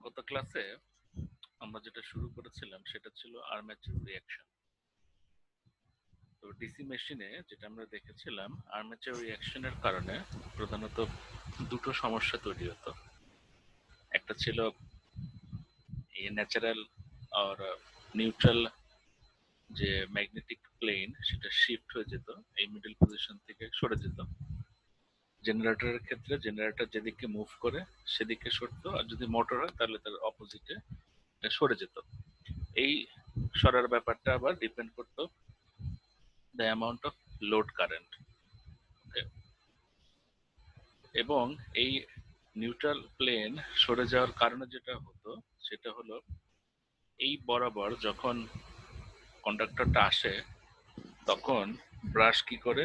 গত ক্লাসে আমরা যেটা শুরু করেছিলাম সেটা ছিল আর্মেচার রিঅ্যাকশন। তো ডিসি মেশিনে যেটা আমরা দেখেছিলাম, আর্মেচার রিঅ্যাকশনের কারণে প্রধানত দুটো সমস্যা তৈরি হতো। একটা ছিল এই ন্যাচারাল আর নিউট্রাল যে ম্যাগনেটিক প্লেন সেটা শিফট হয়ে যেত, এই মিডল পজিশন থেকে সরে যেত। জেনারেটরের ক্ষেত্রে জেনারেটর যেদিকে মুভ করে সেদিকে সরতো, আর যদি মোটর হয় তাহলে তার অপোজিটে সরে যেত। এই সরার ব্যাপারটা আবার ডিপেন্ড করতো the amount of load current. Okay? এবং এই নিউট্রাল প্লেন সরে যাওয়ার কারণে যেটা হতো সেটা হলো এই বরাবর যখন কন্ডাক্টরটা আসে তখন ব্রাশ কি করে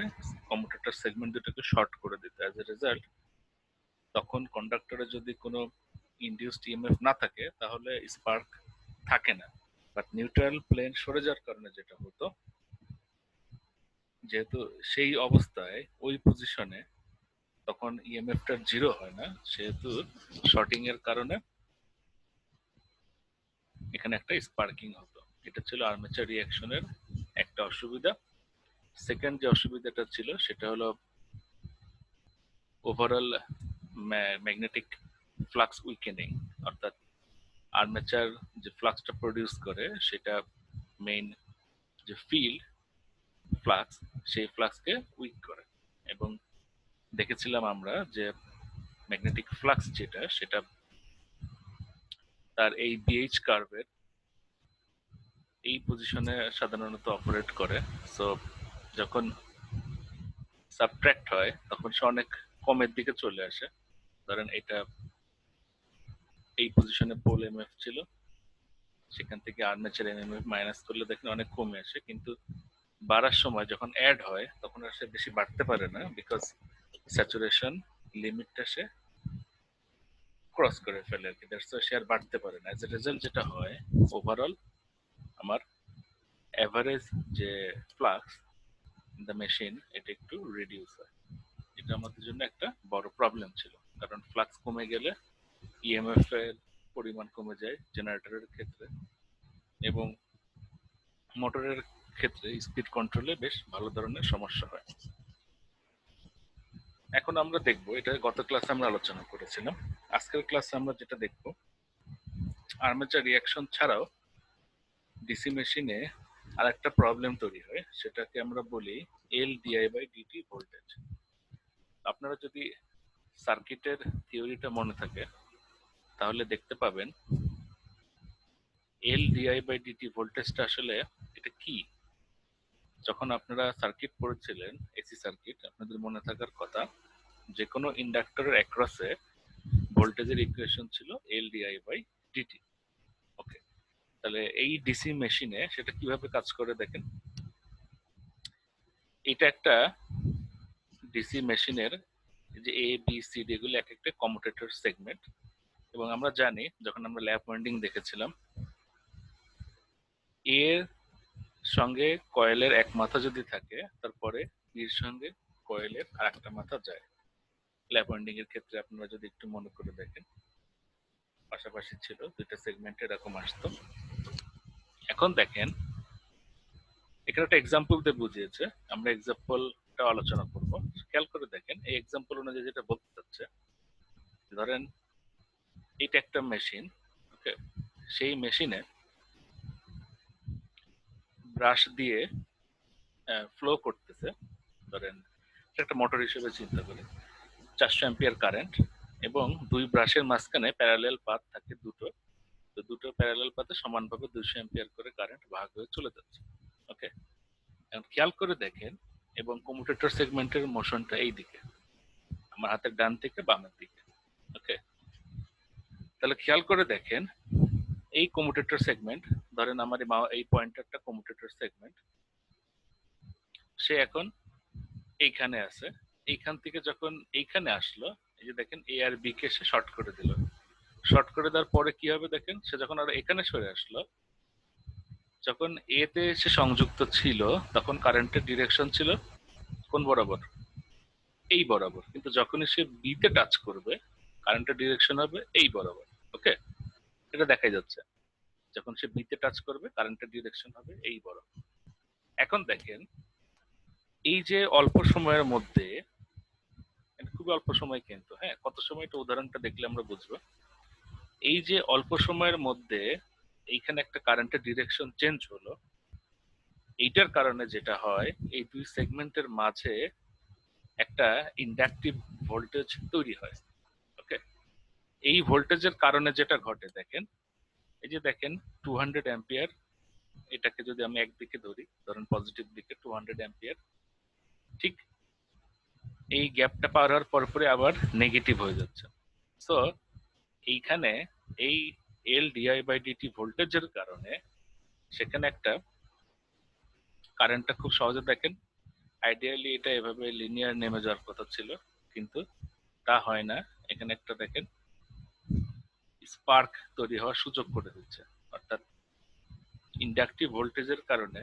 কমিউটেটর সেগমেন্ট দুটোকে শর্ট করে দিত। অ্যাজ এ রেজাল্ট তখন কন্ডাক্টরে যদি কোনো ইনডিউসড ইএমএফ না থাকে তাহলে স্পার্ক থাকে না। বাট নিউট্রাল প্লেন সরে যাওয়ার কারণে যেটা হতো, যেহেতু সেই অবস্থায় ওই পজিশনে তখন ইএমএফটা জিরো হয় না, সেহেতু শর্টিং এর কারণে এখানে একটা স্পার্কিং হতো। এটা ছিল আর্মেচার রিঅ্যাকশনের একটা অসুবিধা। সেকেন্ড যে অসুবিধাটা ছিল সেটা হলো ওভারঅল ম্যাগনেটিক ফ্লাক্স উইকেনিং, অর্থাৎ আর্মেচার যে ফ্লাক্সটা প্রডিউস করে সেটা মেইন যে ফিল্ড ফ্লাক্স সেই ফ্লাক্সকে উইক করে। এবং দেখেছিলাম আমরা যে ম্যাগনেটিক ফ্লাক্স যেটা সেটা তার এই বিএইচ কার্ভের এই পজিশনে সাধারণত অপারেট করে। সো যখন সাবট্রাক্ট হয় তখন সে অনেক কমের দিকে চলে আসে। ধরেন এটা এই পজিশনে পোল এমএফ ছিল, সেখান থেকে আর্মেচার এমএমএফ মাইনাস করলে দেখেন অনেক কমে আসে, কিন্তু বাড়ার সময় যখন অ্যাড হয় তখন আর সে বেশি বাড়তে পারে না, বিকজ স্যাচুরেশন লিমিটটা সে ক্রস করে ফেলে আর কি। দ্যাটস সে আর বাড়তে পারে না। এজ এ রেজাল্ট যেটা হয়, ওভারঅল আমার অ্যাভারেজ যে ফ্লাক্স দ্য মেশিন এটা একটু রিডিউস হয়। এটা আমাদের জন্য একটা বড় প্রবলেম ছিল, কারণ ফ্লাক্স কমে গেলে ইএমএফ এর পরিমাণ কমে যায় জেনারেটরের ক্ষেত্রে, এবং মোটরের ক্ষেত্রে স্পিড কন্ট্রোলে বেশ ভালো ধরনের সমস্যা হয়। এখন আমরা দেখব, এটা গত ক্লাসে আমরা আলোচনা করেছিলাম। আজকের ক্লাসে আমরা যেটা দেখব, আর্মেচার রিঅ্যাকশন ছাড়াও ডিসি মেশিনে আর একটা প্রবলেম তৈরি হয়, সেটাকে আমরা বলি এল ডিআই বাই ডিটি ভোল্টেজ। আপনারা যদি সার্কিটের থিওরিটা মনে থাকে তাহলে দেখতে পাবেন এল ডিআই বাই ডিটি ভোল্টেজটা আসলে এটা কি। যখন আপনারা সার্কিট পড়েছিলেন, এসি সার্কিট, আপনাদের মনে থাকার কথা যে কোনো ইন্ডাক্টরের অ্যাক্রসে ভোল্টেজের ইকুয়েশন ছিল এল ডিআই বাই ডিটি। ওকে, তাহলে এই ডিসি মেশিনে সেটা কিভাবে কাজ করে দেখেন। এটা একটা ডিসি মেশিনের যে এ বি সি ডি এগুলো এক একটা কমিউটেটর সেগমেন্ট, এবং আমরা জানি যখন আমরা ল্যাপ ওয়াইন্ডিং দেখেছিলাম, এর সঙ্গে কয়েলের এক মাথা যদি থাকে তারপরে বির সঙ্গে কয়েলের আর একটা মাথা যায়। ল্যাপ ওয়াইন্ডিং এর ক্ষেত্রে আপনারা যদি একটু মনে করে দেখেন, পাশাপাশি ছিল দুইটা সেগমেন্ট এরকম আসতো। এখন দেখেন এখানে একটা এক্সাম্পল দিয়ে বুঝিয়েছে, আমরা এক্সাম্পলটা আলোচনা করব। খেয়াল করে দেখেন এই এক্সাম্পল অনুযায়ী যেটা বলতে চাচ্ছে, ধরেন এটা একটা মেশিন। ওকে, সেই মেশিনে ব্রাশ দিয়ে ফ্লো করতেছে, ধরেন একটা মোটর হিসেবে চিন্তা করি, 400 অ্যাম্পিয়ার কারেন্ট, এবং দুই ব্রাশের মাঝখানে প্যারালেল পাথ থাকে দুটো। তো দুটো প্যারালেল পাথে সমানভাবে 200 অ্যাম্পিয়ার করে কারেন্ট ভাগ হয়ে চলে যাচ্ছে। ওকে, এখন খেয়াল করে দেখেন, এবং কমিউটেটর সেগমেন্টের মোশনটা এই দিকে, আমার হাতের ডান থেকে বামের দিকে। ওকে, তাহলে খেয়াল করে দেখেন এই কমিউটেটর সেগমেন্ট, ধরেন আমার এই পয়েন্টারটা কমিউটেটর সেগমেন্ট, সে এখন এইখানে আছে। এইখান থেকে যখন এইখানে আসলো, এই যে দেখেন এ আর বি কে সে শর্ট করে দিল। শর্ট করে দেওয়ার পরে কি হবে দেখেন, সে যখন আর এখানে সরে আসলো, যখন এ তে সে সংযুক্ত ছিল তখন কারেন্টের ডিরেকশন ছিল কোন বরাবর, এই বরাবর, কিন্তু যখনই সে বি তে টাচ করবে কারেন্টের ডিরেকশন হবে এই বরাবর। ওকে, এটা দেখাই যাচ্ছে। যখন সে বিতে টাচ করবে কারেন্টের ডিরেকশন হবে এই বড়। এখন দেখেন এই যে অল্প সময়ের মধ্যে, খুবই অল্প সময় কিন্তু, হ্যাঁ কত সময়, এটা উদাহরণটা দেখলে আমরা বুঝবো। এই যে অল্প সময়ের মধ্যে এইখানে একটা কারেন্টের ডিরেকশন চেঞ্জ হলো, এইটার কারণে যেটা হয় এই দুই সেগমেন্টের মাঝে একটা ইন্ডাকটিভ ভোল্টেজ তৈরি হয়। ওকে, এই ভোল্টেজের কারণে যেটা ঘটে দেখেন, এই যে দেখেন 200 অ্যাম্পিয়ার, এটাকে যদি আমি একদিকে ধরি, ধরেন পজিটিভ দিকে 200 অ্যাম্পিয়ার, ঠিক এই গ্যাপটা পার হওয়ার পরপরই আবার নেগেটিভ হয়ে যাচ্ছে। সো এইখানে এই এল ডিআই বাই ডিটি ভোল্টেজের কারণে সেখানে একটা কারেন্টটা খুব সহজে দেখেন, আইডিয়ালি এটা এভাবে লিনিয়ার নেমে যাওয়ার কথা ছিল, কিন্তু তা হয় না। এখানে একটা দেখেন স্পার্ক তৈরি হওয়ার সুযোগ করে দিচ্ছে, অর্থাৎ ইন্ডাকটিভ ভোল্টেজের কারণে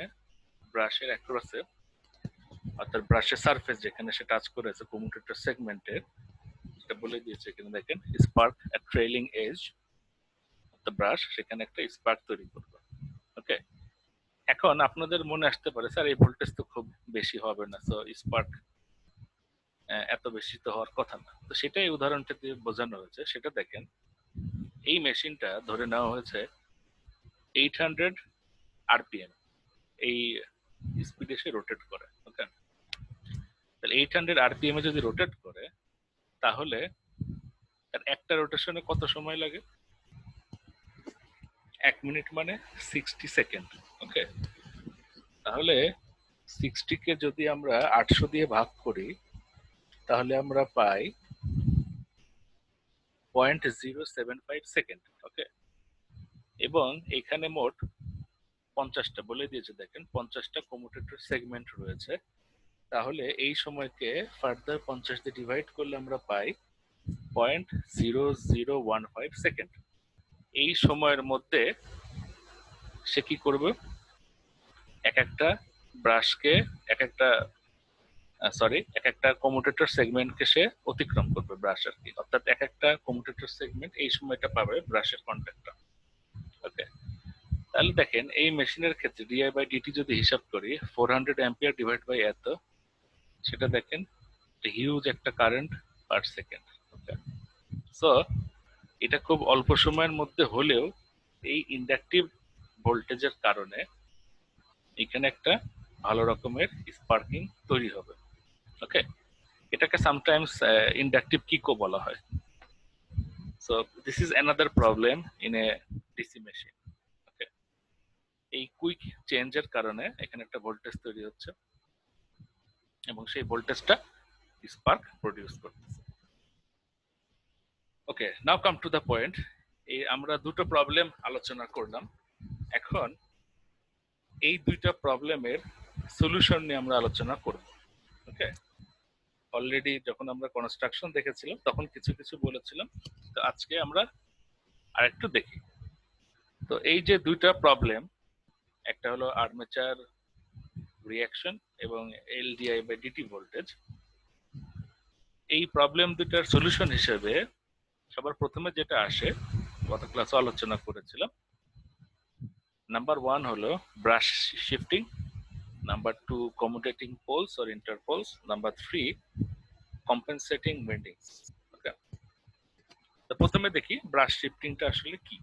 ব্রাশের অ্যাক্রসে, অর্থাৎ ব্রাশের সারফেস যেখানে সে টাচ করেছে কমিউটেটর সেগমেন্টের, এটা বলে দিয়েছে এখানে দেখেন spark at trailing as the brush, সেখানে একটা স্পার্ক তৈরি করবে। ওকে, এখন আপনাদের মনে আসতে পারে স্যার এই ভোল্টেজ তো খুব বেশি হবে না, সো স্পার্ক এত বেশি তো হওয়ার কথা না। তো সেটাই উদাহরণটা দিয়ে বোঝানো হয়েছে। সেটা দেখেন এই মেশিনটা ধরে নেওয়া হয়েছে 800 আরপিএম, এই স্পিডে সে রোটেট করে। ওকে, তাহলে 800 আরপিএম এ যদি রোটেট করে তাহলে তার একটা রোটেশনে কত সময় লাগে? 1 মিনিট মানে 60 সেকেন্ড। ওকে, তাহলে 60 কে যদি আমরা 800 দিয়ে ভাগ করি তাহলে আমরা পাই 0.075 সেকেন্ড। ওকে, এবং এখানে মোট 50টা বলে দিয়েছে দেখেন, 50টা কমিউটেটর সেগমেন্ট রয়েছে। তাহলে এই সময়কে ফার্দার 50 দিয়ে ডিভাইড করলে আমরা পাই 0.0015 সেকেন্ড। এই সময়ের মধ্যে সে কি করবে? এক একটা ব্রাশকে, এক একটা এক একটা কমিউটেটর সেগমেন্টকে সে অতিক্রম করবে ব্রাশ আর কি, অর্থাৎ এক একটা কমিউটেটর সেগমেন্ট এই সময়টা পাবে ব্রাশের কন্ট্যাক্টটা। ওকে, তাহলে দেখেন এই মেশিনের ক্ষেত্রে ডিআই বাই ডিটি যদি হিসাব করি 400 অ্যাম্পিয়ার ডিভাইড বাই এত, সেটা দেখেন হিউজ একটা কারেন্ট পার সেকেন্ড। ওকে, সো এটা খুব অল্প সময়ের মধ্যে হলেও এই ইন্ডাকটিভ ভোল্টেজের কারণে এখানে একটা ভালো রকমের স্পার্কিং তৈরি হবে। ওকে, এটাকে সামটাইমস ইন্ডাকটিভ কিকও বলা হয়। So this is another problem in a DC machine. Okay, এই কুইক চেঞ্জের কারণে এখানে একটা ভোল্টেজ তৈরি হচ্ছে এবং সেই ভোল্টেজটা স্পার্ক প্রডিউস করতেছে। ওকে, নাও কাম টু দ্য পয়েন্ট। এই আমরা দুটো প্রবলেম আলোচনা করলাম, এখন এই দুইটা প্রবলেমের সলিউশন নিয়ে আমরা আলোচনা করব। ওকে, অলরেডি যখন আমরা কনস্ট্রাকশন দেখেছিলাম তখন কিছু কিছু বলেছিলাম, তো আজকে আমরা আরেকটু দেখি। তো এই যে দুইটা প্রবলেম, একটা হলো আর্মেচার রিঅ্যাকশন এবং এলডিআই বাই ডিটি ভোল্টেজ, এই প্রবলেম দুটার সলিউশন হিসেবে সবার প্রথমে যেটা আসে গত ক্লাসে আলোচনা করেছিলাম, নাম্বার 1 হলো brush shifting, number 2 commutating poles or interpoles, number 3 compensating windings. Okay, তো প্রথমে দেখি ব্রাশ শিফটিংটা আসলে কি।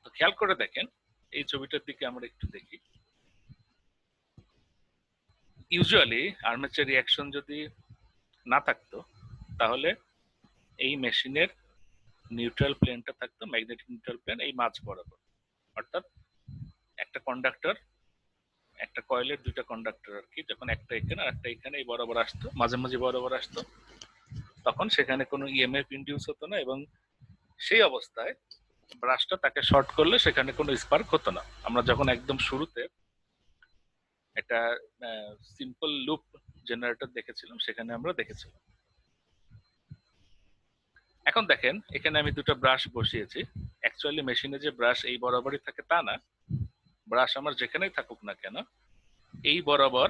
তো খেয়াল করে দেখেন এই ছবিটার দিকে আমরা একটু দেখি। ইউজুয়ালি আর্মেচার রিঅ্যাকশন যদি না থাকতো তাহলে এই মেশিনের নিউট্রাল প্লেনটা থাকতো, ম্যাগনেটিক নিউট্রাল প্লেন এই মাঝ বরাবর, অর্থাৎ একটা কন্ডাক্টর, একটা কয়েলের দুইটা কন্ডাক্টর আর কি, যখন একটা এখানে আর একটা এখানে এই বরাবর আসতো, মাঝে মাঝে বরাবর আসতো, তখন সেখানে কোনো ইএমএফ ইনডিউস হতো না এবং সেই অবস্থায় ব্রাশটা তাকে শর্ট করলে সেখানে কোনো স্পার্ক হতো না। আমরা যখন একদম শুরুতে একটা সিম্পল লুপ জেনারেটর দেখেছিলাম সেখানে আমরা দেখেছিলাম। এখন দেখেন এখানে আমি দুটো ব্রাশ বসিয়েছি, অ্যাকচুয়ালি মেশিনে যে ব্রাশ এই বরাবরই থাকে তা না, ব্রাশ আমার যেখানেই থাকুক না কেন এই বরাবর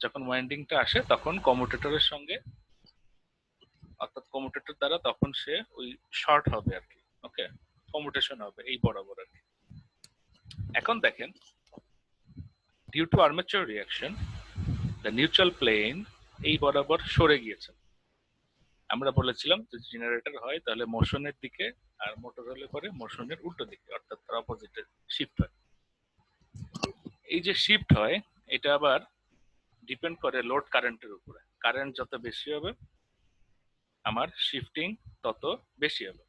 যখন ওয়াইন্ডিংটা আসে তখন কমিউটেটরের সঙ্গে, অর্থাৎ কমিউটেটর দ্বারা তখন সে ওই শর্ট হবে আর কি। ওকে, কমিউটেশন হবে এই বরাবর আর কি। এখন দেখেন, due to armature reaction the neutral plane এই বরাবর সরে গিয়েছে। আমরা বলেছিলাম যে জেনারেটর হয় তাহলে মোশনের দিকে, আর মোটর হলে পরে মোশনের উল্টো দিকে, অর্থাৎ তার অপোজিটে শিফট হয়। এই যে শিফট হয় এটা আবার ডিপেন্ড করে লোড কারেন্টের উপরে। কারেন্ট যত বেশি হবে আমার শিফটিং তত বেশি হবে।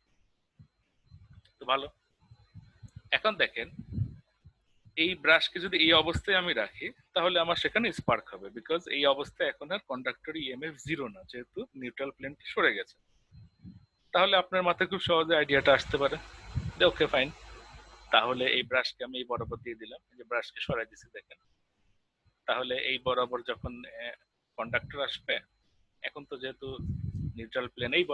তো ভালো। এখন দেখেন, এই ব্রাশকে যদি এই অবস্থায় আমি রাখি তাহলে আমার সেখানে স্পার্ক হবে, বিকজ এই অবস্থায় এখন আর কন্ডাক্টর ইএমএফ জিরো না, যেহেতু নিউট্রাল প্লেনটি সরে গেছে। তাহলে আপনার মাথায় খুব সহজে আইডিয়াটা আসতে পারে যে ওকে ফাইন, তাহলে এই ব্রাশকে আমি এই বরাবর দিয়ে দিলাম, এই যে ব্রাশকে সরাই দিছি দেখেন, তাহলে এই বরাবর যখন কন্ডাক্টর আসবে, এখন তো যেহেতু নিউট্রাল প্লেন এই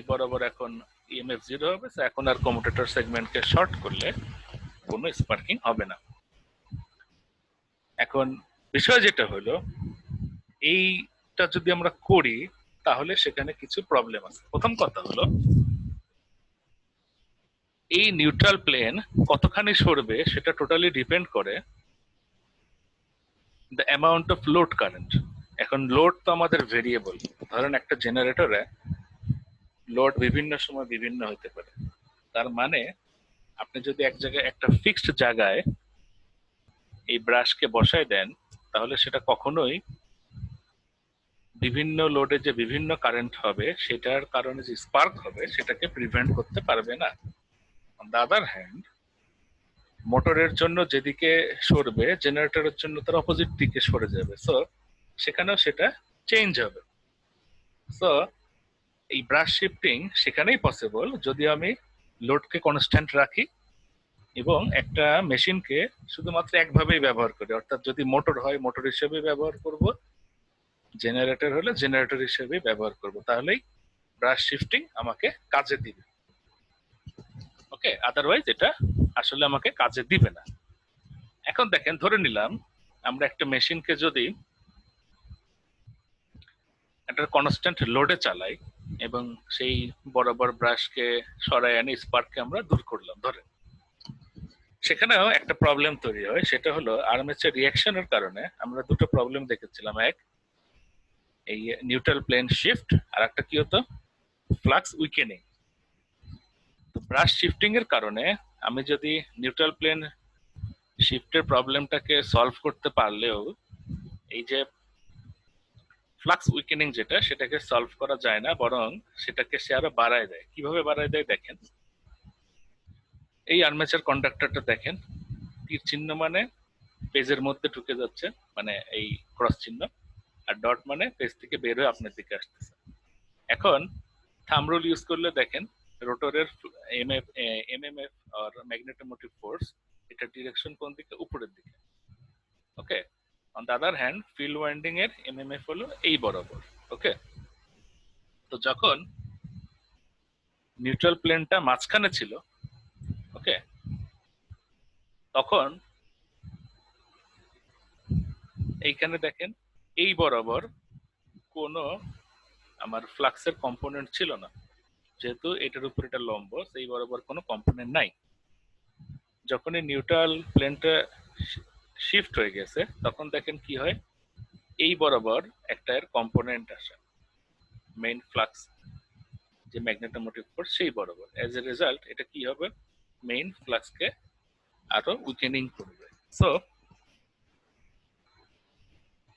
বরাবর এখন ইএমএফ জিরো হবে, এখন আর কমিউটেটর সেগমেন্টকে শর্ট করলে কোনো স্পার্কিং হবে না। এখন বিষয় যেটা হলো, এইটা যদি আমরা করি তাহলে সেখানে কিছু প্রবলেম আছে। প্রথম কথা হলো, এই নিউট্রাল প্লেন কতখানি সরবে সেটা টোটালি ডিপেন্ড করে the amount of load current. এখন লোড তো আমাদের ভেরিয়েবল। ধরেন একটা জেনারেটরে লোড বিভিন্ন সময় বিভিন্ন হতে পারে। তার মানে আপনি যদি এক জায়গায় একটা ফিক্সড জায়গায় এই ব্রাশকে বসায় দেন তাহলে সেটা কখনোই বিভিন্ন লোডে যে বিভিন্ন কারেন্ট হবে সেটার কারণে যে স্পার্ক হবে সেটাকে প্রিভেন্ট করতে পারবে না। অন দ্য আদার হ্যান্ড, মোটরের জন্য যেদিকে সরবে জেনারেটরের জন্য তার অপোজিট দিকে সরে যাবে, সো সেখানেও সেটা চেঞ্জ হবে। সো এই ব্রাশ শিফটিং সেখানেই পসিবল যদি আমি লোডকে কনস্ট্যান্ট রাখি এবং একটা মেশিনকে শুধুমাত্র একভাবেই ব্যবহার করি, অর্থাৎ যদি মোটর হয় মোটর হিসেবে ব্যবহার করব, জেনারেটর হলে জেনারেটর হিসেবে ব্যবহার করব, তাহলেই ব্রাশ শিফটিং আমাকে কাজে দিবে। ওকে, আদারওয়াইজ এটা আসলে আমাকে কাজে দিবে না। এখন দেখেন, ধরে নিলাম আমরা একটা মেশিনকে যদি একটা কনস্ট্যান্ট লোডে চালাই এবং সেই বরাবর ব্রাশকে সরাই আনি স্পার্ককে আমরা দূর করলাম, ধরে সেখানেও একটা প্রবলেম তৈরি হয়। সেটা হলো আর্মেচার রিয়াকশনের কারণে আমরা দুটো প্রবলেম দেখেছিলাম। এক, এই নিউট্রাল প্লেন শিফট, আর একটা কি হতো, ফ্লাক্স উইকেনিং। তো ব্রাশ শিফটিং এর কারণে আমি যদি নিউট্রাল প্লেন শিফটের প্রবলেমটাকে সলভ করতে পারলেও এই যে ফ্লাক্স উইকেনিং যেটা, সেটাকে সলভ করা যায় না, বরং সেটাকে সে আরো বাড়ায় দেয়। কিভাবে বাড়ায় দেয় দেখেন, এই আর্মেচার কন্ডাক্টরটা দেখেন, তীর চিহ্ন মানে পেজের মধ্যে ঢুকে যাচ্ছে, মানে এই ক্রস চিহ্ন, আর ডট মানে পেজ থেকে বের হয়ে আপনার দিকে আসতেছে। এখন থাম্ব রুল ইউজ করলে দেখেন রোটরের এমএমএফ আর ম্যাগনেটোমোটিভ ফোর্স, এটা ডিরেকশন কোন দিকে, উপরের দিকে। Okay, on the other hand field winding এর এমএমএফ হলো এই বরাবর। ওকে, তো যখন নিউট্রাল প্লেনটা মাঝখানে ছিল, ওকে, তখন এইখানে দেখেন এই বরাবর কোনো আমার ফ্লাক্সের কম্পোনেন্ট ছিল না, যেহেতু এটার উপর এটা লম্ব, সেই বরাবর কোনো কম্পোনেন্ট নাই। যখন এই নিউট্রাল প্লেনটা শিফট হয়ে গেছে তখন দেখেন কি হয়, এই বরাবর একটা এর কম্পোনেন্ট আসে, মেইন ফ্লাক্স যে ম্যাগনেটোমোটিভ ফোর্স সেই বরাবর। এজ এ রেজাল্ট এটা কি হবে, মেইন ফ্লাক্সকে আরো উইকেনিং করবে। সো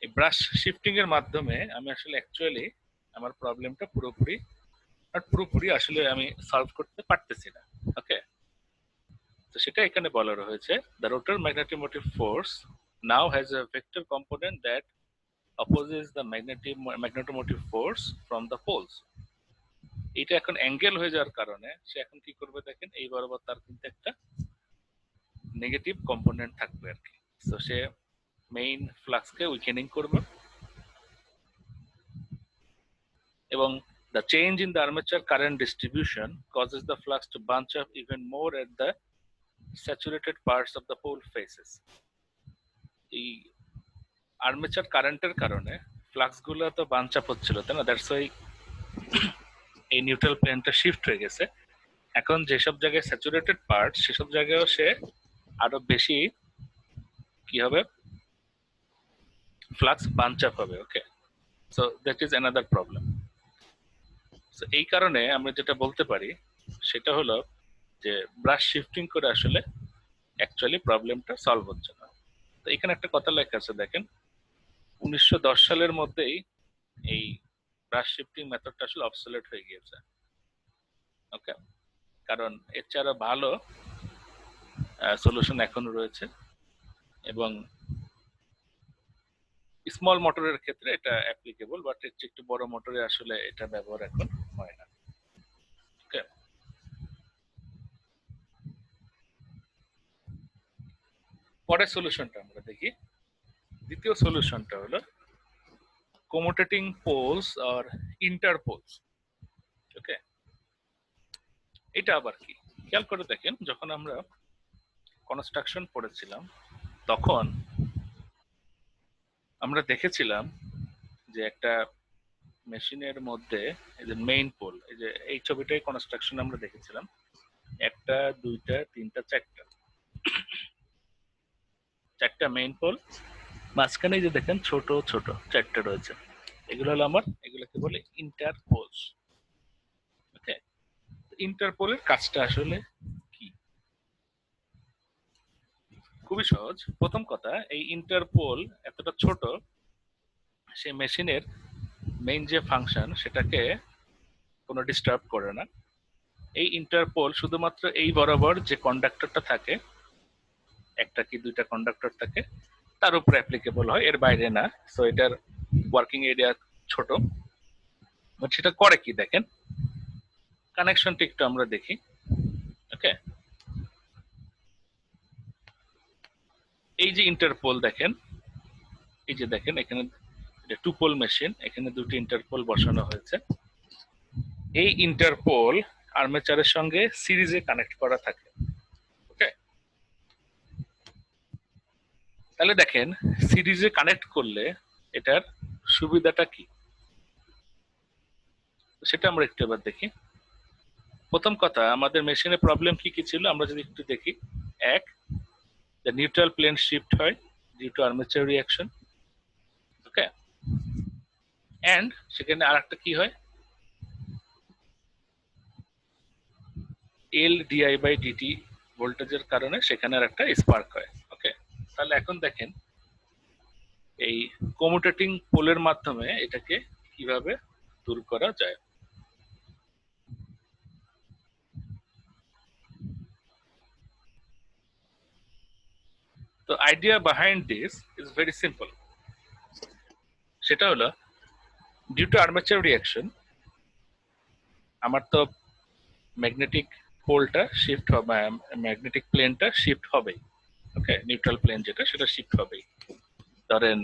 এই ব্রাশ শিফটিং এর মাধ্যমে আমি আসলে অ্যাকচুয়ালি আমার প্রবলেমটা পুরোপুরি আসলে আমি সলভ করতে পারতেছি না। ওকে, তো সেটা এখানে বলা রয়েছে, the rotor magnetomotive force now has a vector component that opposes the magnetomotive force from the poles. এটা এখন অ্যাঙ্গেল হয়ে যাওয়ার কারণে সে এখন কি করবে দেখেন, এই বরাবর তার কিন্তু একটা নেগেটিভ কম্পোনেন্ট থাকবে আর কি। তো সে মেইন ফ্লাক্সকে উইকেনিং করবে এবং the change in the armature current distribution causes the flux to bunch up even more at the saturated parts of the pole faces. এই আর্মেচার কারেন্টের কারণে ফ্লাক্স গুলো তো বাঞ্চ আপ হচ্ছিল, তাই না? দ্যাটস ওয়াই এই নিউট্রাল প্লেনটা শিফট হয়ে গেছে এখন যেসব জায়গায় স্যাচুরেটেড পার্ট সেসব জায়গায়ও সে আরো বেশি কি হবে, ফ্লাক্স বাঞ্চ আপ হবে। Okay, so that is another problem. So এই কারণে আমরা যেটা বলতে পারি সেটা হলো যে ব্রাশ শিফটিং করে আসলে অ্যাকচুয়ালি প্রবলেমটা সলভ হচ্ছে না। তো এখানে একটা কথা লেখা আছে দেখেন, 1910 সালের মধ্যেই এই ব্রাশ শিফটিং মেথডটা আসলে অবসোলেট হয়ে গিয়েছে। ওকে, কারণ এর চেয়ে আরো ভালো সলিউশন এখনো রয়েছে, এবং স্মল মোটরের ক্ষেত্রে এটা অ্যাপ্লিকেবল, বাট এর চেয়ে একটু বড় মোটরে আসলে এটা ব্যবহার এখন হয় না। ওকে, পরের সলিউশনটা আমরা দেখি। দ্বিতীয় সলিউশনটা হলো কমুটেটিং পোলস আর ইন্টারপোলস। ওকে, এটা আবার কি খেয়াল করে দেখেন, যখন আমরা কনস্ট্রাকশন পড়েছিলাম তখন আমরা দেখেছিলাম যে একটা মেশিনের মধ্যে এই যে মেইন পোল, এই যে এই ছবিটাই কনস্ট্রাকশন আমরা দেখেছিলাম, একটা দুইটা তিনটা চারটা মেইন পোল, মাঝখানে যে দেখেন ছোট ছোট চারটা রয়েছে, এগুলো হলো আমার, এগুলোকে বলে ইন্টারপোলস। ওকে, ইন্টারপোলের কাজটা আসলে কি? খুবই সহজ। প্রথম কথা, এই ইন্টারপোল এতটা ছোট, সে মেশিনের মেইন যে ফাংশন সেটাকে কোনো ডিস্টার্ব করে না। এই ইন্টারপোল শুধুমাত্র এই বরাবর যে কন্ডাক্টরটা থাকে, একটা কি দুইটা কন্ডাক্টর থাকে, তার উপর অ্যাপ্লিকেবল হয়, এর বাইরে না। সো এটার ওয়ার্কিং এরিয়া ছোট। সেটা করে কি দেখেন, কানেকশনটা একটু আমরা দেখি। ওকে, এই যে ইন্টারপোল দেখেন, এই যে দেখেন এখানে টু পোল মেশিন, এখানে দুটি ইন্টারপোল বসানো হয়েছে। এই ইন্টারপোল আর্মেচারের সঙ্গে সিরিজে কানেক্ট করা থাকে। ওকে, তাহলে দেখেন সিরিজে কানেক্ট করলে এটার সুবিধাটা কি সেটা আমরা একটু এবার দেখি। প্রথম কথা, আমাদের মেশিনের প্রবলেম কি কি ছিল আমরা যদি একটু দেখি। এক, the neutral plane shift হয় due to armature reaction. Okay, and সেখানে আরেকটা কি হয়, এল ডিআই বাই ডিটি ভোল্টেজের কারণে সেখানে আর একটা স্পার্ক হয়। ওকে, তাহলে এখন দেখেন এই কমিউটেটিং পোলের মাধ্যমে এটাকে কিভাবে দূর করা যায়। তো idea behind this is very simple. সেটা হলো ডিউ টু আর্মেচার রিয়াকশন আমার তো ম্যাগনেটিক পোলটা শিফট হবে, ম্যাগনেটিক প্লেনটা শিফট হবেই। ওকে, নিউট্রাল প্লেন যেটা সেটা শিফট হবেই। ধরেন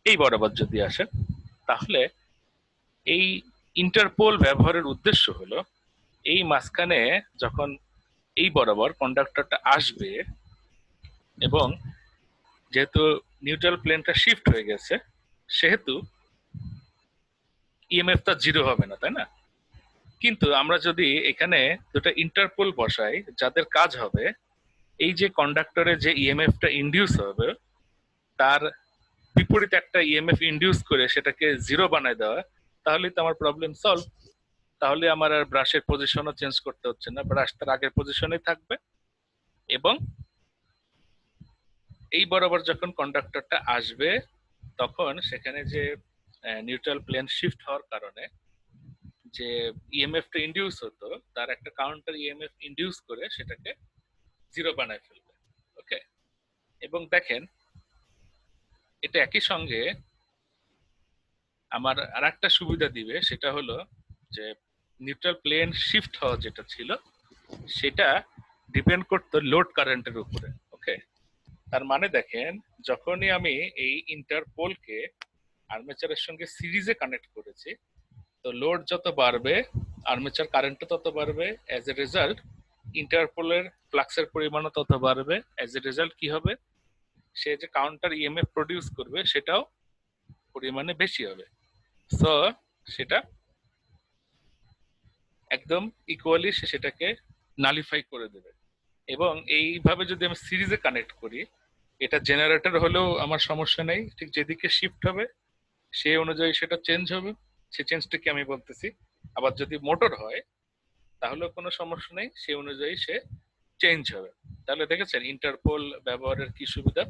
এই বরাবর যদি আসে, তাহলে এই ইন্টারপোল ব্যবহারের উদ্দেশ্য হলো এই মাঝখানে যখন এই বরাবর কন্ডাক্টরটা আসবে, এবং যেহেতু নিউট্রাল প্লেনটা শিফট হয়ে গেছে সেহেতু ইএমএফ টা জিরো হবে না, তাই না? কিন্তু আমরা যদি এখানে দুটো ইন্টারপোল বসাই যাদের কাজ হবে এই যে কন্ডাক্টরে যে ইএমএফ টা ইন্ডিউস হবে তার বিপরীতে একটা ইএমএফ ইন্ডিউস করে সেটাকে জিরো বানায় দেওয়া, তাহলে তো আমার প্রবলেম সলভ। তাহলে আমার আর ব্রাশের পজিশনও চেঞ্জ করতে হচ্ছে না, ব্রাশ তার আগের পজিশনে থাকবে, এবং এই বরাবর যখন কন্ডাক্টরটা আসবে তখন সেখানে যে নিউট্রাল প্লেন শিফট হওয়ার কারণে যে ইএমএফ টা ইন্ডিউস হতো তার একটা কাউন্টার ইএমএফ ইন্ডিউস করে সেটাকে জিরো বানায় ফেলবে। ওকে, এবং দেখেন এটা একই সঙ্গে আমার আর একটা সুবিধা দিবে, সেটা হলো যে নিউট্রাল প্লেন শিফট হওয়া যেটা ছিল সেটা ডিপেন্ড করতো লোড কারেন্টের উপরে। ওকে, তার মানে দেখেন যখনই আমি এই ইন্টারপোলকে আর্মেচারের সঙ্গে সিরিজে কানেক্ট করেছি, তো লোড যত বাড়বে আর্মেচার কারেন্টও তত বাড়বে, অ্যাজ এ রেজাল্ট ইন্টারপোলের ফ্লাক্সের পরিমাণও তত বাড়বে। অ্যাজ এ রেজাল্ট কি হবে, সে যে কাউন্টার ইএমএফ প্রডিউস করবে সেটাও পরিমাণে বেশি হবে। সো সেটা একদম ইকুয়ালি সে সেটাকে নালিফাই করে দেবে। এবং এইভাবে যদি আমি সিরিজে কানেক্ট করি, এটা জেনারেটর হলেও আমার সমস্যা নেই, ঠিক যেদিকে শিফট হবে সেই অনুযায়ী সেটা চেঞ্জ হবে। সে চেঞ্জটা কি আমি বলতেছি। আবার যদি মোটর হয় তাহলেও কোনো সমস্যা নেই, সেই অনুযায়ী সে চেঞ্জ হবে। তাহলে দেখেছেন ইন্টারপোল ব্যবহারের কি সুবিধা।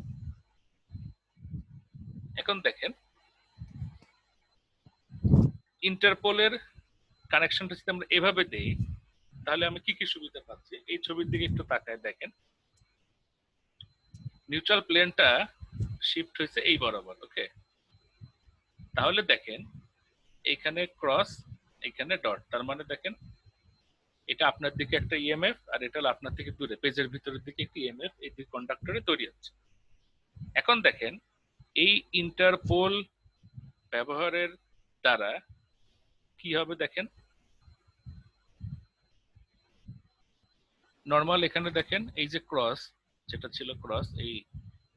এখন দেখেন ইন্টারপোলের কানেকশনটা যদি আমরা এভাবে দেই তাহলে আমি কি কি সুবিধা পাচ্ছি। এই ছবির দিকে একটু তাকায় দেখেন, নিউট্রাল প্লেনটা শিফট হয়েছে এই বরাবর। ওকে, তাহলে দেখেন এইখানে ক্রস, এখানে ডট, তার মানে দেখেন এটা আপনার দিকে একটা ইএমএফ আর এটা হলো আপনার থেকে দূরে পেজের ভিতরের দিকে একটি ইএমএফ, এই দুই কন্ডাক্টরে তৈরি হচ্ছে। এখন দেখেন এই ইন্টারপোল ব্যবহারের দ্বারা কি হবে দেখেন, নর্মাল এখানে দেখেন এই যে ক্রস, যেটা ছিল ক্রস, এই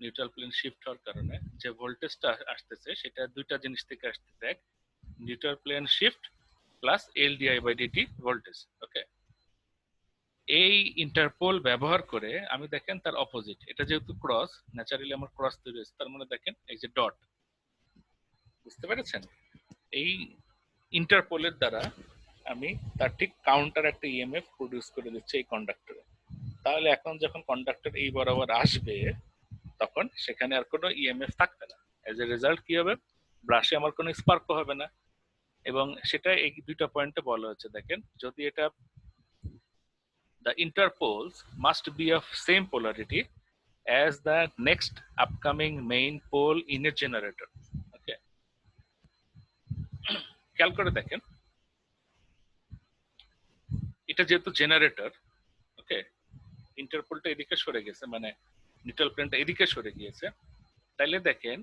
নিউট্রাল প্লেন শিফট হওয়ার কারণে যে ভোল্টেজটা আসতেছে সেটা দুইটা জিনিস থেকে আসতেছে। এক, neutral plane shift plus LdI/dt voltage. Okay, এই ইন্টারপোল ব্যবহার করে আমি দেখেন তার অপোজিট, এটা যেহেতু ক্রস, ন্যাচারালি আমার ক্রস তৈরি হয়েছে, তার মানে দেখেন এই যে ডট, বুঝতে পেরেছেন। এই ইন্টারপোলের দ্বারা আমি তার ঠিক কাউন্টার একটা ইএমএফ প্রডিউস করে দিচ্ছি এই কন্ডাক্টরে। তাহলে এখন যখন কন্ডাক্টর এই বরাবর আসবে তখন সেখানে আর কোনো ইএমএফ থাকবে না। এজ এ রেজাল্ট কি হবে, ব্রাশে আমার কোনো স্পার্কও হবে না। এবং সেটা এই দুইটা পয়েন্টে বলা হচ্ছে, দেখেন যদি এটা the interpoles must be of same polarity as the next upcoming main pole in a generator. Okay, খেয়াল করে দেখেন এটা যেহেতু জেনারেটর, ওকে, ইন্টারপোলটা এদিকে সরে গেছে, মানে নিউট্রাল প্লেনটা এদিকে সরে গিয়েছে। তাইলে দেখেন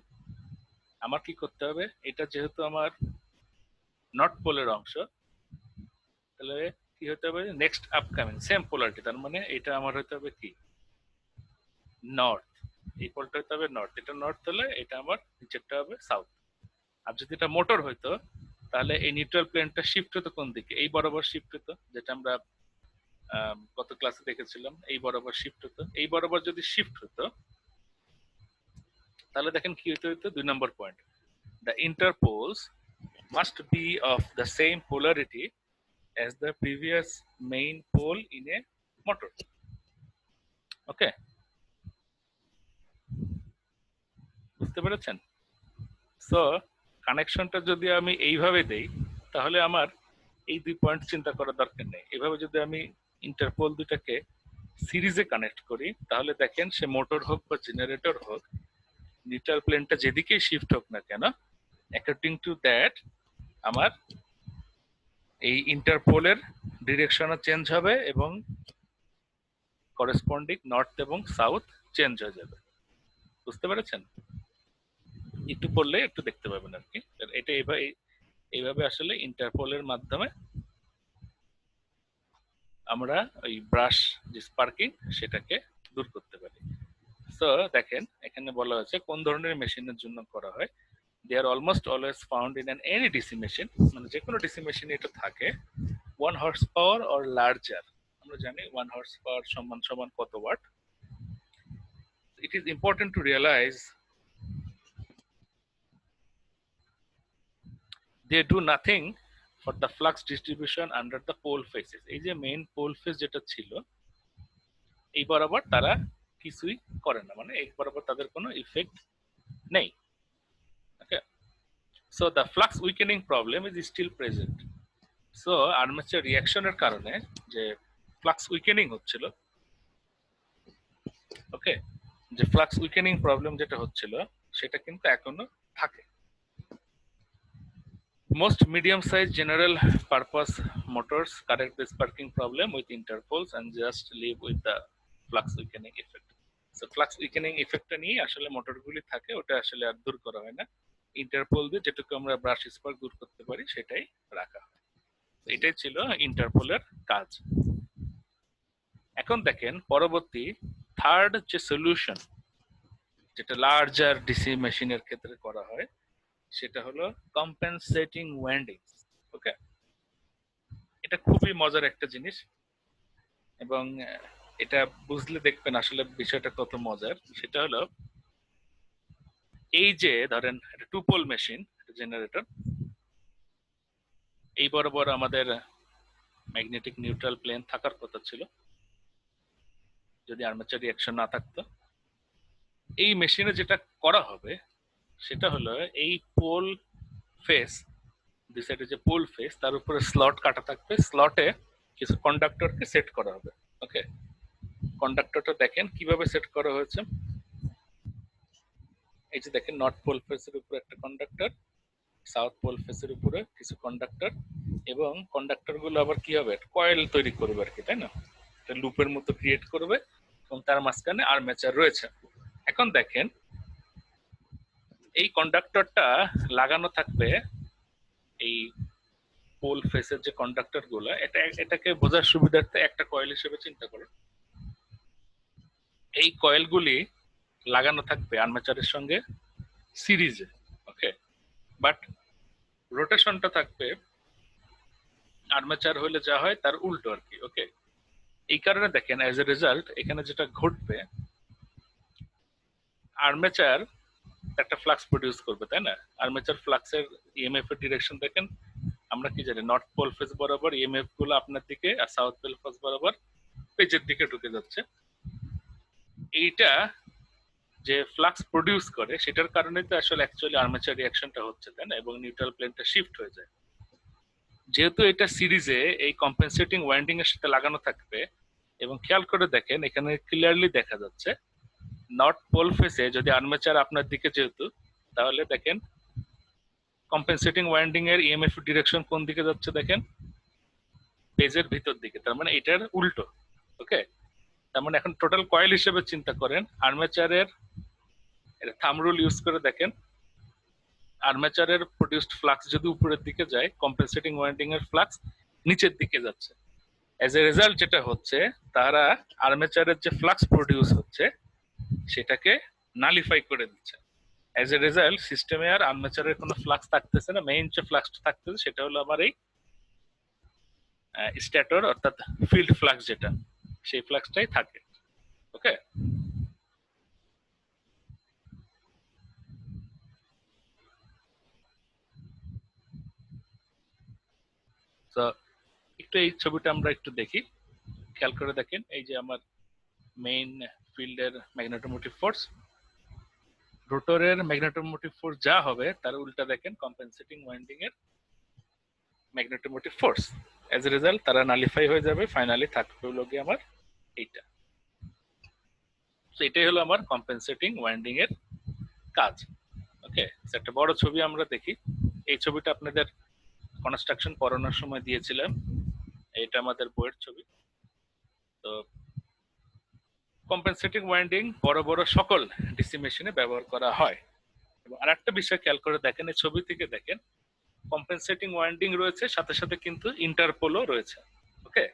আমার কি করতে হবে, এটা যেহেতু আমার নর্থ পোলের অংশ, তাহলে কি হতে হবে, নেক্সট আপকামিং সেম পোলারিটি, তার মানে এটা আমার হতে হবে কি নর্থ, এই পোলটা হতে হবে নর্থ, এটা নর্থ হলে এটা আমার নিচেরটা হবে সাউথ। আর যদি এটা মোটর হইতো তাহলে এই নিউট্রাল প্লেনটা শিফট হতো কোন দিকে, এই বরাবর শিফট হতো, যেটা আমরা গত ক্লাসে দেখেছিলাম, এই বরাবর শিফট হতো। এই বরাবর যদি শিফট হতো তাহলে দেখেন কি হতে হতো, 2 নম্বর point, the interpoles must be of the same polarity as the previous main pole in a motor. ওকে, বুঝতে পেরেছেন। সো কানেকশনটা যদি আমি এইভাবে দেই তাহলে আমার এই 2 পয়েন্ট চিন্তা করার দরকার নেই। এভাবে যদি আমি ইন্টারপোল দুটাকে সিরিজে কানেক্ট করি তাহলে দেখেন সে মোটর হোক বা জেনারেটর হোক, নিউট্রাল প্লেনটা যেদিকেই শিফট হোক না কেন, অ্যাকর্ডিং টু দ্যাট আমার এই ইন্টারপোলের ডিরেকশনও চেঞ্জ হবে এবং করেসপন্ডিং নর্থ এবং সাউথ চেঞ্জ হয়ে যাবে। বুঝতে পেরেছেন, একটু পড়লে একটু দেখতে পাবেন আর কি। এটা এইভাবে আসলে ইন্টারপোলের মাধ্যমে আমরা ওই ব্রাশ যে স্পার্কিং সেটাকে দূর করতে পারি। সো দেখেন এখানে বলা হয়েছে কোন ধরনের মেশিনের জন্য করা হয়। They are almost always found in an any DC machine, মানে যে কোনো ডিসি মেশিনে এটা থাকে। 1 horsepower or larger, আমরা জানি 1 horsepower সমান সমান কত watt. It is important to realize they do nothing for the flux distribution under the pole faces. এই যে মেইন পোল ফেস যেটা ছিল এই বরাবর তারা কিছুই করে না, মানে এই বরাবর তাদের কোনো ইফেক্ট নেই। Okay, so the flux weakening problem is still present. So armature রিঅ্যাকশনের কারণে যে ফ্লাক্স উইকেনিং হচ্ছিল, ওকে, যে ফ্লাক্স উইকেনিং প্রবলেম যেটা হচ্ছিল সেটা কিন্তু এখনো থাকে। Most medium-sized general purpose motors correct the sparking problem with interpoles and just live with the flux weakening effect. So flux weakening effect নিয়ে আসলে মোটরগুলি থাকে, ওটা আসলে আর দূর করা হয় না। ইন্টারপোল দিয়ে যেটুকু আমরা ব্রাশ স্পার্ক দূর করতে পারি সেটাই রাখা হয়। এটাই ছিল ইন্টারপোলের কাজ। এখন দেখেন পরবর্তী থার্ড যে সলিউশন যেটা লার্জার ডিসি মেশিনের ক্ষেত্রে করা হয় সেটা হলো কম্পেনসেটিং ওয়াইন্ডিংস। ওকে, এটা খুবই মজার একটা জিনিস, এবং এটা বুঝলে দেখবেন আসলে বিষয়টা কত মজার। সেটা হলো এই যে ধরেন একটা টু পোল মেশিন, জেনারেটর, এই বরাবর আমাদের ম্যাগনেটিক নিউট্রাল প্লেন থাকার কথা ছিল যদি আর্মেচার রিঅ্যাকশন না থাকতো। এই মেশিনে যেটা করা হবে সেটা হলো এই পোল ফেস, দুই সাইডে যে পোল ফেস তার উপরে স্লট কাটা থাকবে, স্লটে কিছু কন্ডাক্টরকে সেট করা হবে। ওকে, কন্ডাক্টরটা দেখেন কিভাবে সেট করা হয়েছে। এই যে দেখেন নর্থ পোল ফেসের উপরে একটা কন্ডাক্টর, সাউথ পোল ফেসের উপরে কিছু কন্ডাক্টর, এবং কন্ডাক্টর গুলো আবার কি হবে, কয়েল তৈরি করবে আর কি, তাই না? একটা লুপের মতো ক্রিয়েট করবে এবং তার মাঝখানে আর্মেচার রয়েছে। এখন দেখেন এই কন্ডাক্টরটা লাগানো থাকবে এই পোল ফেসের যে কন্ডাক্টর গুলো, এটাকে বোঝার সুবিধার্থে একটা কয়েল হিসেবে চিন্তা করুন। এই কয়েলগুলি লাগানো থাকবে আর্মেচারের সঙ্গে সিরিজে। ওকে, বাট রোটেশনটা থাকবে আর্মেচার হলে যা হয় তার উল্টো আর কি। ওকে, এই কারণে দেখেন অ্যাজ এ রেজাল্ট এখানে যেটা ঘটবে, আর্মেচার একটা ফ্লাক্স প্রডিউস করবে, তাই না? আর্মেচার ফ্লাক্সের ইএমএফ এর ডিরেকশন দেখেন, আমরা কি জানি নর্থ পোল ফেস বরাবর ইএমএফ গুলো আপনার দিকে, আর সাউথ পোল ফেস বরাবর পেজের দিকে ঢুকে যাচ্ছে। এইটা যে ফ্লাক্স প্রডিউস করে সেটার কারণে তো আসলে অ্যাকচুয়ালি আর্মেচার রিঅ্যাকশনটা হচ্ছে, তাই না? এবং নিউট্রাল প্লেনটা শিফট হয়ে যায়। যেহেতু এটা সিরিজে এই কম্পেনসেটিং ওয়াইন্ডিং এর সাথে লাগানো থাকবে, এবং খেয়াল করে দেখেন এখানে ক্লিয়ারলি দেখা যাচ্ছে নর্থ পোল ফেসে যদি আর্মেচার আপনার দিকে যেহেতু, তাহলে দেখেন কম্পেনসেটিং ওয়াইন্ডিং এর ইএমএফ ডিরেকশন কোন দিকে যাচ্ছে দেখেন, পেজের ভিতর দিকে, তার মানে এটার উল্টো। ওকে, তার মানে এখন টোটাল কয়েল হিসেবে চিন্তা করেন, আর্মেচারের থাম রুল ইউজ করে দেখেন, আর্মেচারের প্রডিউসড ফ্লাক্স যদি উপরের দিকে যায়, কম্পেনসেটিং ওয়াইন্ডিং এর ফ্লাক্স নিচের দিকে যাচ্ছে। এজ এ রেজাল্ট যেটা হচ্ছে, তারা আর্মেচারের যে ফ্লাক্স প্রডিউস হচ্ছে সেটাকে নালিফাই করে দিচ্ছে। এজ এ রেজাল্ট সিস্টেমে আর আর্মেচারের কোনো ফ্লাক্স থাকতেছে না, মেইন যে ফ্লাক্সটা থাকতেছে সেটা হলো আমার এই স্ট্যাটর অর্থাৎ ফিল্ড ফ্লাক্স, যেটা সেই ফ্লাক্সটাই থাকে। ওকে, তো একটু এই ছবিটা আমরা একটু দেখি, খেয়াল করে দেখেন এই যে আমার মেইন ফিল্ডের ম্যাগনেটোমোটিভ ফোর্স, রোটরের ম্যাগনেটোমোটিভ ফোর্স যা হবে তার উল্টা দেখেন কম্পেনসেটিং ওয়াইন্ডিং এর magnetomotive force. As a result তারা নালিফাই হয়ে যাবে, ফাইনালি থাকবে হলো গিয়ে আমার এইটা। তো এটাই হলো আমার কম্পেনসেটিং ওয়াইন্ডিং এর কাজ। ওকে, একটা বড় ছবি আমরা দেখি। এই ছবিটা আপনাদের কনস্ট্রাকশন পড়ানোর সময় দিয়েছিলাম, এটা আমাদের বইয়ের ছবি। তো কম্পেনসেটিং ওয়াইন্ডিং বড় বড় সকল ডিসি মেশিনে ব্যবহার করা হয়। এবং আরেকটা বিষয় খেয়াল করে দেখেন, এই ছবি থেকে দেখেন কম্পেনসেটিং ওয়াইন্ডিং রয়েছে, সাথে সাথে কিন্তু ইন্টারপোলও রয়েছে। ওকে,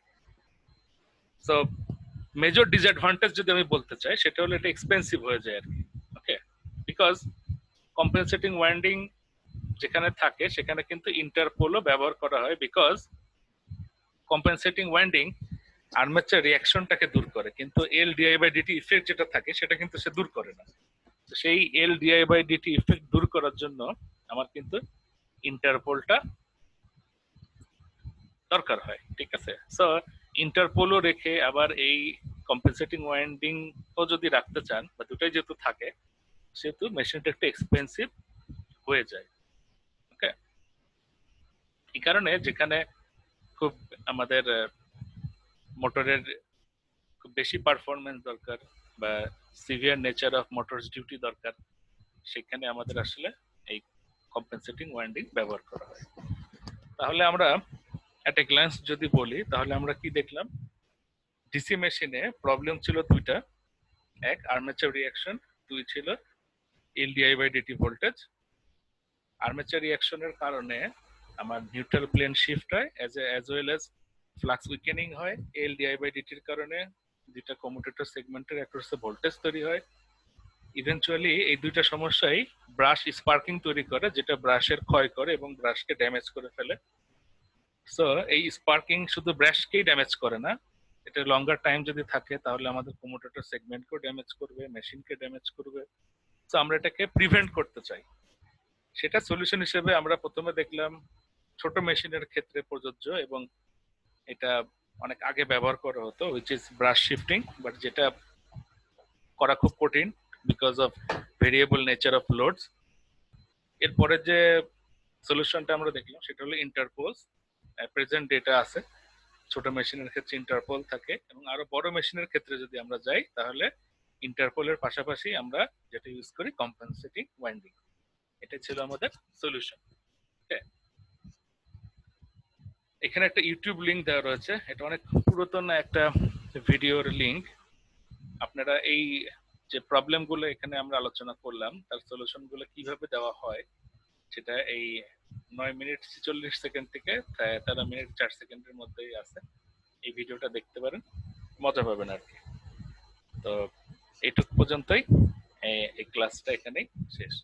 সো মেজর ডিসঅ্যাডভান্টেজ যদি আমি বলতে চাই সেটা হলো এটা এক্সপেন্সিভ হয়ে যায় আর কি। ওকে, বিকজ কম্পেনসেটিং ওয়াইন্ডিং যেখানে থাকে সেখানে কিন্তু ইন্টারপোলও ব্যবহার করা হয়, বিকজ কম্পেনসেটিং ওয়াইন্ডিং আর্মেচার রিঅ্যাকশনটাকে দূর করে, কিন্তু এল ডিআই বাই ডিটি ইফেক্ট যেটা থাকে সেটা কিন্তু সে দূর করে না। তো সেই এল ডিআই বাই ডিটি ইফেক্ট দূর করার জন্য আমার কিন্তু ইন্টারপোলটা দরকার হয়। ঠিক আছে, সো ইন্টারপোলও রেখে আবার এই কম্পেনসেটিং ওয়াইন্ডিং ও যদি রাখতে চান, বা দুটাই যেহেতু থাকে, সেহেতু মেশিনটা একটু এক্সপেন্সিভ হয়ে যায়। ওকে, এই কারণে যেখানে খুব আমাদের মোটরের খুব বেশি পারফরমেন্স দরকার বা severe nature of motors duty দরকার, সেখানে আমাদের আসলে এই কম্পেনসেটিং ওয়াইন্ডিং ব্যবহার করা হয়। তাহলে আমরা এট এ গ্ল্যান্স যদি বলি, তাহলে আমরা কি দেখলাম, ডিসি মেশিনে প্রবলেম ছিল দুইটা, এক আর্মেচার রিঅ্যাকশন, দুই ছিল এলডিআই বাই ডিটি ভোল্টেজ। আর্মেচার রিঅ্যাকশনের কারণে আমার নিউট্রাল প্লেন শিফট হয়, অ্যাজ ওয়েল এজ ফ্লাক্স উইকেনিং হয়। এলডিআই বাই ডিটির কারণে দুইটা কমিউটেটর সেগমেন্টের অ্যাক্রসে ভোল্টেজ তৈরি হয়। ইভেনচুয়ালি এই দুইটা সমস্যাই ব্রাশ স্পার্কিং তৈরি করে, যেটা ব্রাশের ক্ষয় করে এবং ব্রাশকে ড্যামেজ করে ফেলে। সো এই স্পার্কিং শুধু ব্রাশকেই ড্যামেজ করে না, এটা লঙ্গার টাইম যদি থাকে তাহলে আমাদের কমিউটেটর সেগমেন্টকেও ড্যামেজ করবে, মেশিনকে ড্যামেজ করবে। তো আমরা এটাকে প্রিভেন্ট করতে চাই। সেটা সলিউশন হিসেবে আমরা প্রথমে দেখলাম ছোট মেশিনের ক্ষেত্রে প্রযোজ্য, এবং এটা অনেক আগে ব্যবহার করা হতো, which is brush shifting, but যেটা করা খুব কঠিন because of variable nature of loads. এরপরে যে সলিউশনটা আমরা দেখলাম সেটা হলো ইন্টারপোজ। প্রেজেন্ট ডেটা আছে, ছোট মেশিনের ক্ষেত্রে ইন্টারপোল থাকে, এবং আরো বড় মেশিনের ক্ষেত্রে যদি আমরা যাই তাহলে ইন্টারপোলের পাশাপাশি আমরা যেটা ইউজ করি কম্পেনসেটিং ওয়াইন্ডিং। এটা ছিল আমাদের সলিউশন। এখানে একটা ইউটিউব লিংক দেওয়া রয়েছে, এটা অনেক পুরাতন একটা ভিডিওর লিংক। আপনারা এই যে প্রবলেম গুলো এখানে আমরা আলোচনা করলাম তার সলিউশন গুলো কিভাবে দেওয়া হয় সেটা এই 9 মিনিট 46 সেকেন্ড থেকে 13 মিনিট 4 সেকেন্ডের মধ্যেই আছে। এই ভিডিওটা দেখতে পারেন, মজা পাবেন আর কি। তো এইটুক পর্যন্তই, এই ক্লাসটা এখানেই শেষ।